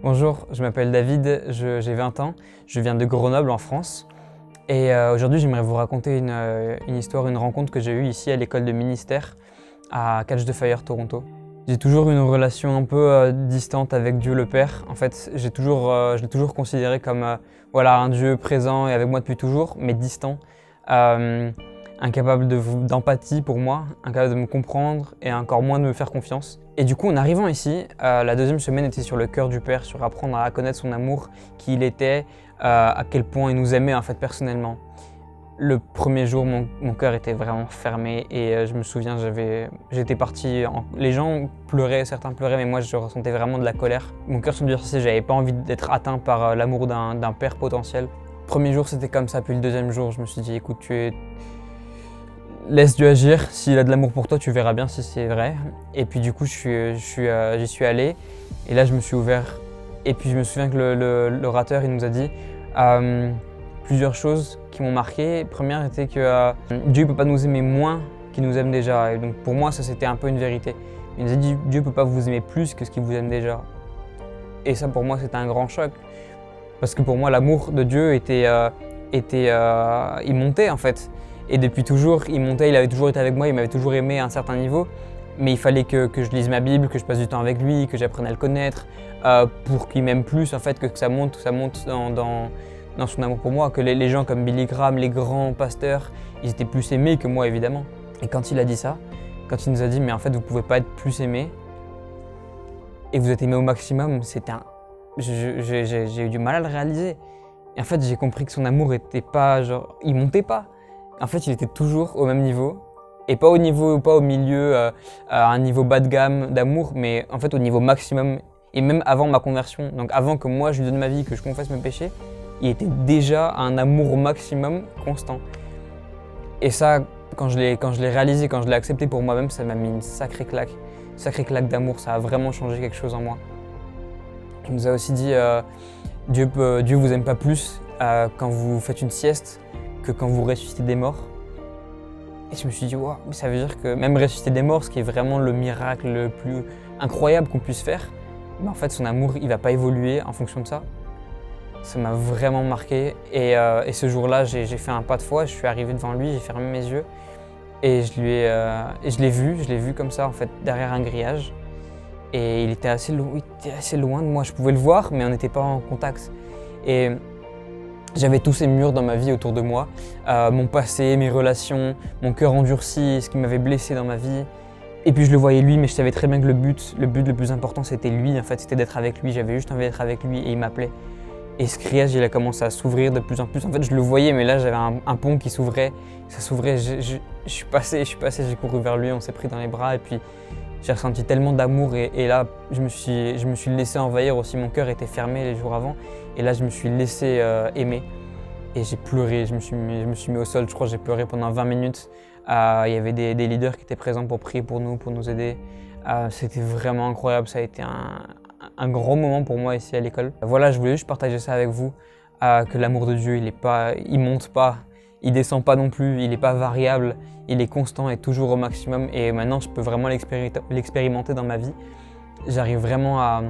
Bonjour, je m'appelle David, j'ai 20 ans, je viens de Grenoble en France et aujourd'hui j'aimerais vous raconter une histoire, une rencontre que j'ai eue ici à l'école de ministère à Catch the Fire, Toronto. J'ai toujours eu une relation un peu distante avec Dieu le Père. En fait, je l'ai toujours considéré comme voilà, un Dieu présent et avec moi depuis toujours, mais distant. Incapable d'empathie pour moi, incapable de me comprendre et encore moins de me faire confiance. Et du coup, en arrivant ici, la deuxième semaine était sur le cœur du Père, sur apprendre à connaître son amour, qui il était, à quel point il nous aimait en fait personnellement. Le premier jour, mon cœur était vraiment fermé et je me souviens, j'étais parti, les gens pleuraient, certains pleuraient, mais moi je ressentais vraiment de la colère. Mon cœur se durcissait, j'avais pas envie d'être atteint par l'amour d'un père potentiel. Premier jour, c'était comme ça, puis le deuxième jour, je me suis dit, écoute, laisse Dieu agir, s'il a de l'amour pour toi, tu verras bien si c'est vrai. Et puis du coup, j'y suis allé, et là je me suis ouvert. Et puis je me souviens que l'orateur, il nous a dit plusieurs choses qui m'ont marqué. Première était que Dieu ne peut pas nous aimer moins qu'il nous aime déjà. Et donc pour moi, ça c'était un peu une vérité. Il nous a dit Dieu ne peut pas vous aimer plus que ce qu'il vous aime déjà. Et ça pour moi, c'était un grand choc. Parce que pour moi, l'amour de Dieu il montait en fait. Et depuis toujours, il montait, il avait toujours été avec moi, il m'avait toujours aimé à un certain niveau. Mais il fallait que je lise ma Bible, que je passe du temps avec lui, que j'apprenne à le connaître, pour qu'il m'aime plus, en fait, que ça monte dans son amour pour moi, que les gens comme Billy Graham, les grands pasteurs, ils étaient plus aimés que moi, évidemment. Et quand il a dit ça, quand il nous a dit « mais en fait, vous pouvez pas être plus aimé, et vous êtes aimé au maximum », j'ai eu du mal à le réaliser. Et en fait, j'ai compris que son amour était pas, genre, il montait pas. En fait, il était toujours au même niveau. Et pas au milieu, à un niveau bas de gamme d'amour, mais en fait au niveau maximum. Et même avant ma conversion, donc avant que moi je lui donne ma vie, que je confesse mes péchés, il était déjà à un amour maximum constant. Et ça, quand je l'ai réalisé, quand je l'ai accepté pour moi-même, ça m'a mis une sacrée claque d'amour. Ça a vraiment changé quelque chose en moi. Il nous a aussi dit Dieu vous aime pas plus quand vous faites une sieste que quand vous ressuscitez des morts. Et je me suis dit, wow, mais ça veut dire que même ressusciter des morts, ce qui est vraiment le miracle le plus incroyable qu'on puisse faire, mais en fait son amour, il va pas évoluer en fonction de ça. Ça m'a vraiment marqué. Et ce jour-là, j'ai fait un pas de foi, je suis arrivé devant lui, j'ai fermé mes yeux et je l'ai vu comme ça, en fait, derrière un grillage. Et il était assez loin de moi, je pouvais le voir, mais on n'était pas en contact. Et j'avais tous ces murs dans ma vie autour de moi, mon passé, mes relations, mon cœur endurci, ce qui m'avait blessé dans ma vie. Et puis je le voyais lui, mais je savais très bien que le but le plus important c'était lui, en fait, c'était d'être avec lui. J'avais juste envie d'être avec lui et il m'appelait. Et ce grillage, il a commencé à s'ouvrir de plus en plus. En fait, je le voyais, mais là j'avais un pont qui s'ouvrait, ça s'ouvrait. Je suis passé, j'ai couru vers lui, on s'est pris dans les bras et puis j'ai ressenti tellement d'amour et là je me suis laissé envahir aussi. Mon cœur était fermé les jours avant et là je me suis laissé aimer et j'ai pleuré. Je me suis mis au sol, je crois que j'ai pleuré pendant 20 minutes. Il y avait des leaders qui étaient présents pour prier pour nous aider. C'était vraiment incroyable, ça a été un grand moment pour moi ici à l'école. Voilà, je voulais juste partager ça avec vous, que l'amour de Dieu, il monte pas, il descend pas non plus, il n'est pas variable, il est constant et toujours au maximum. Et maintenant, je peux vraiment l'expérimenter dans ma vie. J'arrive vraiment à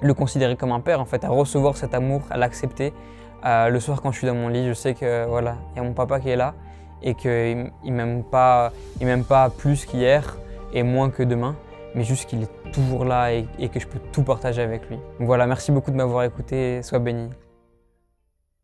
le considérer comme un père, en fait, à recevoir cet amour, à l'accepter. Le soir, quand je suis dans mon lit, je sais que voilà, il y a mon papa qui est là et qu'il m'aime pas plus qu'hier et moins que demain, mais juste qu'il est toujours là et que je peux tout partager avec lui. Donc voilà, merci beaucoup de m'avoir écouté, sois béni.